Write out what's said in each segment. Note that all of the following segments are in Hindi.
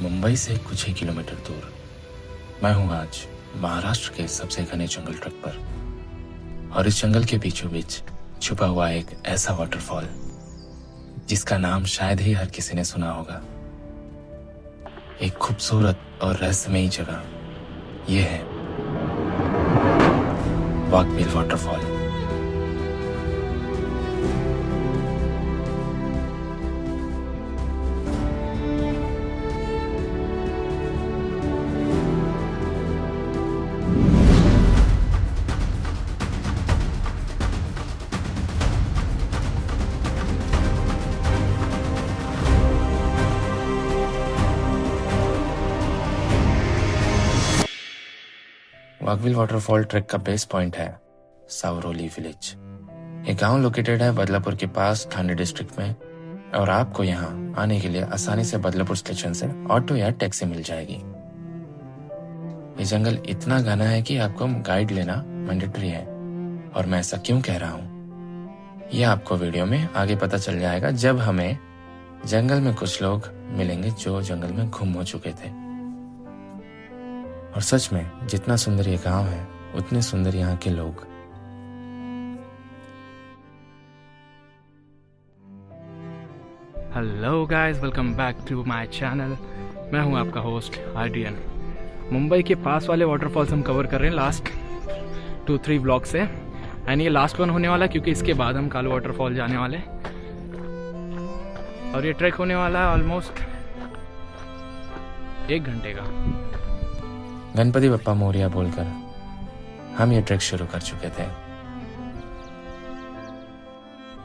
मुंबई से कुछ ही किलोमीटर दूर मैं हूं आज महाराष्ट्र के सबसे घने जंगल ट्रैक पर, और इस जंगल के बीचों बीच छुपा हुआ एक ऐसा वाटरफॉल जिसका नाम शायद ही हर किसी ने सुना होगा। एक खूबसूरत और रहस्यमयी जगह यह है वाघबिल वाटरफॉल। वाघबिल वाटरफॉल ट्रैक का बेस पॉइंट है सावरोली विलेज। ये गांव लोकेटेड है बदलापुर के पास ठाणे डिस्ट्रिक्ट में, और आपको यहाँ आने के लिए आसानी से बदलापुर स्टेशन से ऑटो या टैक्सी मिल जाएगी। ये जंगल इतना घना है कि आपको गाइड लेना मैंडेटरी है, और मैं ऐसा क्यों कह रहा हूँ ये आपको वीडियो में आगे पता चल जाएगा जब हमें जंगल में कुछ लोग मिलेंगे जो जंगल में गुम हो चुके थे। और सच में जितना सुंदर ये गांव है उतने सुंदर यहाँ के लोग। Hello guys, welcome back to my channel. मैं हूं आपका होस्ट आर्डियन। मुंबई के पास वाले वाटरफॉल्स हम कवर कर रहे हैं लास्ट 2-3 ब्लॉग से, एंड ये लास्ट वन होने वाला है क्योंकि इसके बाद हम कालू वाटरफॉल जाने वाले, और ये ट्रैक होने वाला है ऑलमोस्ट 1 घंटे का। गणपति बप्पा मोरिया बोलकर हम ये ट्रैक शुरू कर चुके थे।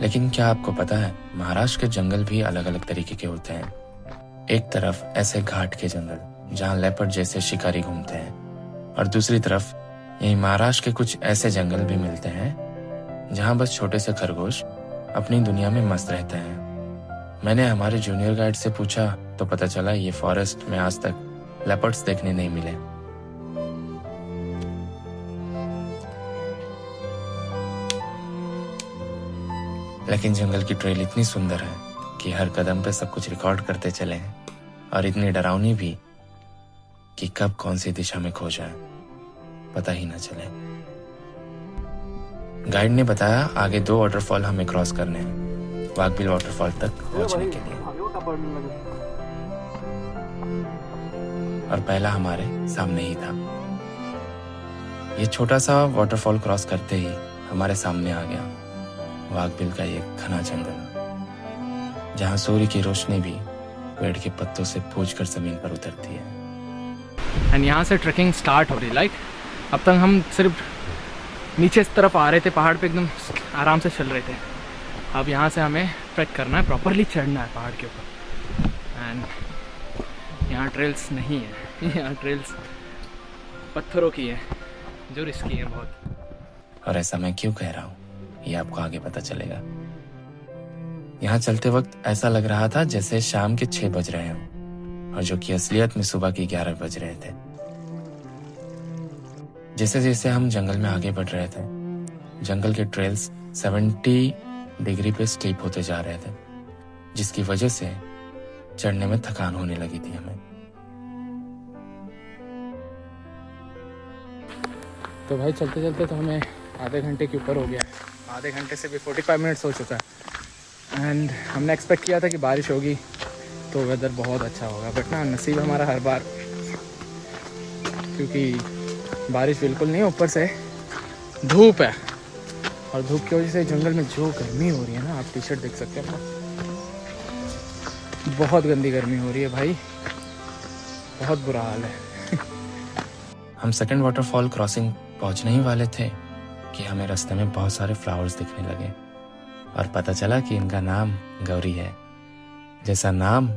लेकिन क्या आपको पता है महाराष्ट्र के जंगल भी अलग अलग तरीके के होते हैं। एक तरफ ऐसे घाट के जंगल जहाँ लेपर्ड जैसे शिकारी घूमते हैं, और दूसरी तरफ यही महाराष्ट्र के कुछ ऐसे जंगल भी मिलते हैं जहाँ बस छोटे से खरगोश अपनी दुनिया में मस्त रहते हैं। मैंने हमारे जूनियर गाइड से पूछा तो पता चला ये फॉरेस्ट में आज तक लेपर्ड्स देखने नहीं मिले। लेकिन जंगल की ट्रेल इतनी सुंदर है कि हर कदम पे सब कुछ रिकॉर्ड करते चले हैं, और इतनी डरावनी भी कि कब कौन सी दिशा में खो जाए पता ही ना चले। गाइड ने बताया आगे 2 वाटरफॉल हमें क्रॉस करने हैं वाघबिल वाटरफॉल तक पहुंचने के लिए, और पहला हमारे सामने ही था। ये छोटा सा वाटरफॉल क्रॉस करते ही हमारे सामने आ गया वाघबिल का ये घना जंगल, जहाँ सूर्य की रोशनी भी पेड़ के पत्तों से पूछकर जमीन पर उतरती है। एंड यहाँ से ट्रैकिंग स्टार्ट हो रही। अब तक हम सिर्फ नीचे इस तरफ आ रहे थे, पहाड़ पे एकदम आराम से चल रहे थे। अब यहाँ से हमें ट्रैक करना है, प्रॉपरली चढ़ना है पहाड़ के ऊपर। एंड यहाँ ट्रेल्स नहीं है, यहाँ ट्रेल्स पत्थरों की है जो रिस्की है बहुत। और ऐसा मैं क्यों कह रहा हूँ ये आपको आगे पता चलेगा। यहाँ चलते वक्त ऐसा लग रहा था जैसे शाम के 6 बज रहे हों, और जो कि असलियत में सुबह के 11 बज रहे थे। जैसे जैसे हम जंगल में आगे बढ़ रहे थे, जंगल के ट्रेल्स 70 डिग्री पे स्टीप होते जा रहे थे, जिसकी वजह से चढ़ने में थकान होने लगी थी हमें। तो भाई चलते चलते तो हमें आधे घंटे के ऊपर हो गया, आधे घंटे से भी 45 मिनट्स हो चुका है। एंड हमने एक्सपेक्ट किया था कि बारिश होगी तो वेदर बहुत अच्छा होगा, बट ना नसीब हमारा हर बार, क्योंकि बारिश बिल्कुल नहीं, ऊपर से धूप है, और धूप की वजह से जंगल में जो गर्मी हो रही है ना, आप टी शर्ट देख सकते हैं, बहुत गंदी गर्मी हो रही है भाई, बहुत बुरा हाल है। हम सेकंड वाटरफॉल क्रॉसिंग पहुंचने ही वाले थे कि हमें रास्ते में बहुत सारे फ्लावर्स दिखने लगे, और पता चला कि इनका नाम गौरी है। जैसा नाम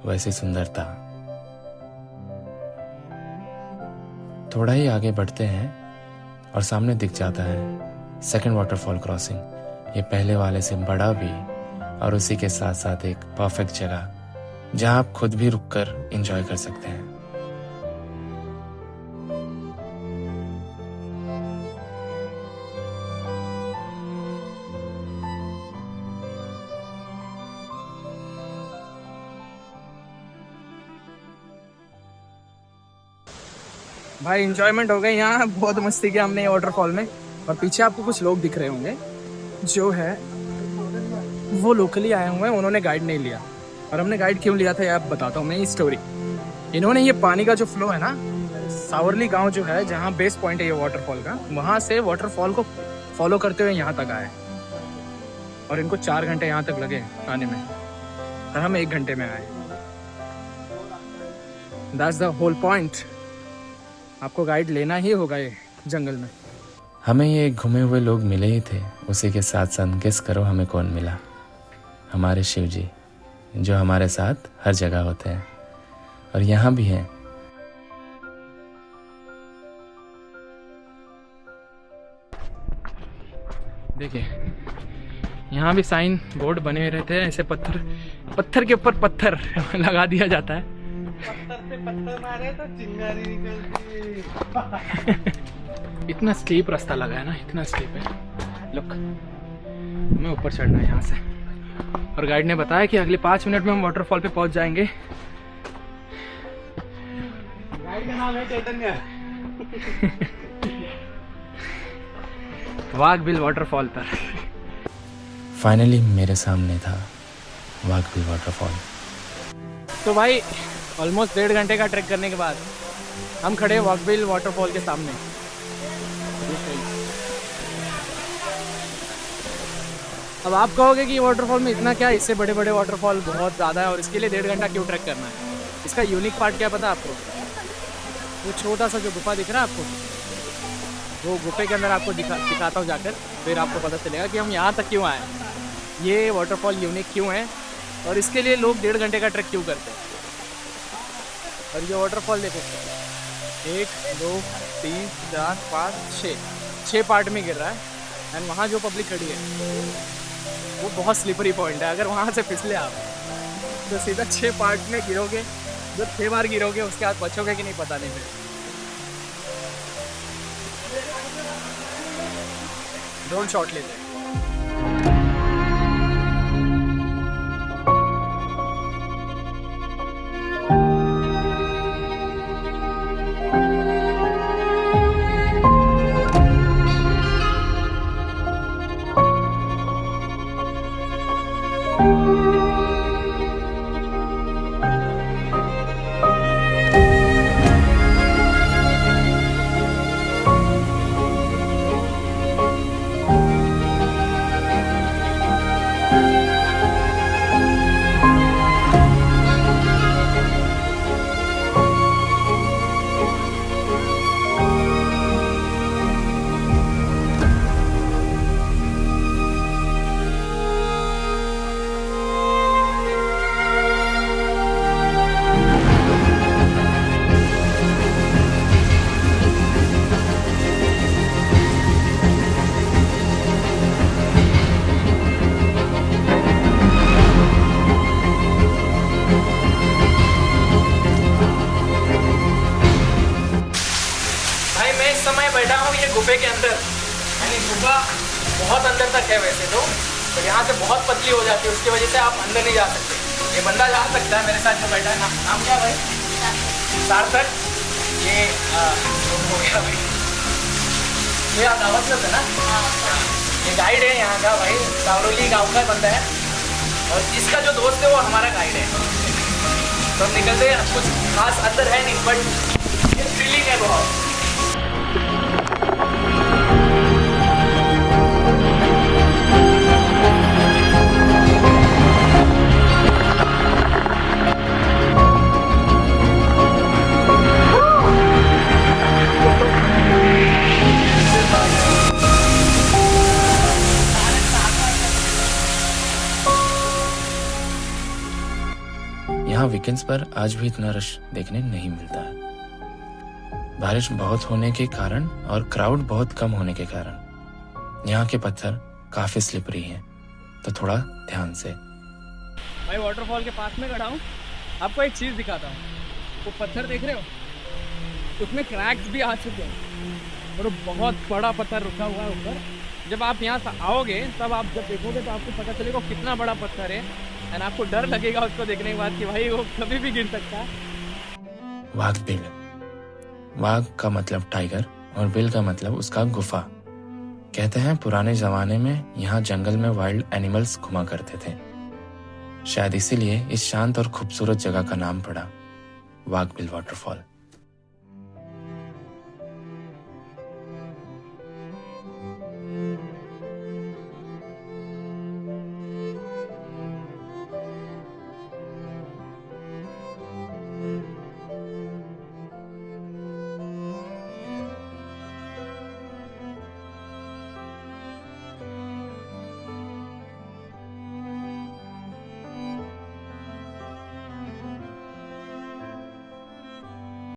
वैसी सुंदरता। थोड़ा ही आगे बढ़ते हैं और सामने दिख जाता है सेकंड वाटरफॉल क्रॉसिंग। ये पहले वाले से बड़ा भी, और उसी के साथ साथ एक परफेक्ट जगह जहां आप खुद भी रुककर एंजॉय कर सकते हैं। भाई इंजॉयमेंट हो गई यहाँ, बहुत मस्ती किया हमने वाटरफॉल में। और पीछे आपको कुछ लोग दिख रहे होंगे जो है वो लोकली आए हुए हैं, उन्होंने गाइड नहीं लिया। और हमने गाइड क्यों लिया था ये आप बताता हूँ मैं ये स्टोरी। इन्होंने ये पानी का जो फ्लो है ना, सावरली गांव जो है जहाँ बेस पॉइंट है ये वाटरफॉल का, वहाँ से वाटरफॉल को फॉलो करते हुए यहाँ तक आए। और इनको 4 घंटे यहाँ तक लगे आने में और हम 1 घंटे में आए। That's the whole point. आपको गाइड लेना ही होगा ये जंगल में। हमें ये घूमे हुए लोग मिले ही थे, उसी के साथ साथ गेस करो हमें कौन मिला? हमारे शिव जी, जो हमारे साथ हर जगह होते हैं और यहाँ भी हैं। देखिए यहाँ भी साइन बोर्ड बने रहते हैं, ऐसे पत्थर के ऊपर पत्थर लगा दिया जाता है। पत्थर से पत्थर मारे तो चिंगारी निकलती। इतना स्लीप रास्ता लगा है ना, इतना स्लीप है। लुक, हमें ऊपर चढ़ना है यहाँ से। और गाइड ने बताया कि अगले 5 मिनट में हम वाटरफॉल पे पहुंच जाएंगे। गाइड का नाम है चैतन्य। वाघबिल वाटरफॉल पर। फाइनली मेरे सामने था वाघबिल वाटरफॉल। तो भाई ऑलमोस्ट 1.5 घंटे का ट्रैक करने के बाद हम खड़े वाघबिल वाटरफॉल के सामने। अब आप कहोगे कि वाटरफॉल में इतना क्या, इससे बड़े बड़े वाटरफॉल बहुत ज़्यादा है और इसके लिए 1.5 घंटा क्यों ट्रैक करना है? इसका यूनिक पार्ट क्या पता है आपको? वो छोटा सा जो गुफा दिख रहा है आपको, वो गुफे के अंदर आपको दिखाता हूँ जाकर, फिर आपको पता चलेगा कि हम यहाँ तक क्यों आए, ये वाटरफॉल यूनिक क्यों है और इसके लिए लोग 1.5 घंटे का ट्रैक क्यों करते हैं। और ये वाटरफॉल देखो, 1 2 3 4 5 6 पार्ट में गिर रहा है। एंड वहाँ जो पब्लिक खड़ी है वो बहुत स्लिपरी पॉइंट है। अगर वहाँ से फिसले आप तो सीधा 6 पार्ट में गिरोगे। जब 6 बार गिरोगे उसके बाद बचोगे कि नहीं पता नहीं। फिर ड्रोन शॉट लेते हैं। बैठा हूँ ये गुफे के अंदर, यानी गुफा बहुत अंदर तक है वैसे तो यहाँ से बहुत पतली हो जाती है, उसकी वजह से आप अंदर नहीं जा सकते। ये बंदा जा सकता है मेरे साथ जो बैठा है। नाम क्या भाई? सार्थक। ये हो गया भाई, ये आप दावत में ना? ये गाइड है यहाँ का भाई, सावरोली गाँव का बंदा है और इसका जो दोस्त है वो हमारा गाइड है। तो हम निकलते हैं, कुछ खास अंदर है नहीं बट ये थ्रिलिंग है बहुत। यहाँ वीकेंड्स पर आज भी इतना रश देखने नहीं मिलता है। बारिश बहुत होने के कारण और क्राउड बहुत कम होने के कारण यहाँ के पत्थर काफी स्लिपरी हैं, तो थोड़ा ध्यान से। भाई वाटरफॉल के पास में खड़ा हूँ, आपको एक चीज़ दिखाता हूँ। वो पत्थर देख रहे हो, उसमें क्रैक्स भी आ चुके हैं और बहुत बड़ा पत्थर रुका हुआ है ऊपर। जब आप यहाँ आओगे तब आप जब देखोगे तो आपको पता चलेगा कितना बड़ा पत्थर है एंड आपको डर लगेगा उसको देखने के बाद कि भाई वो कभी भी गिर सकता है। वाघबिल वाघ का मतलब टाइगर और बिल का मतलब उसका गुफा। कहते हैं पुराने जमाने में यहाँ जंगल में वाइल्ड एनिमल्स घुमा करते थे। शायद इसीलिए इस शांत और खूबसूरत जगह का नाम पड़ा वाघ बिल वाटरफॉल।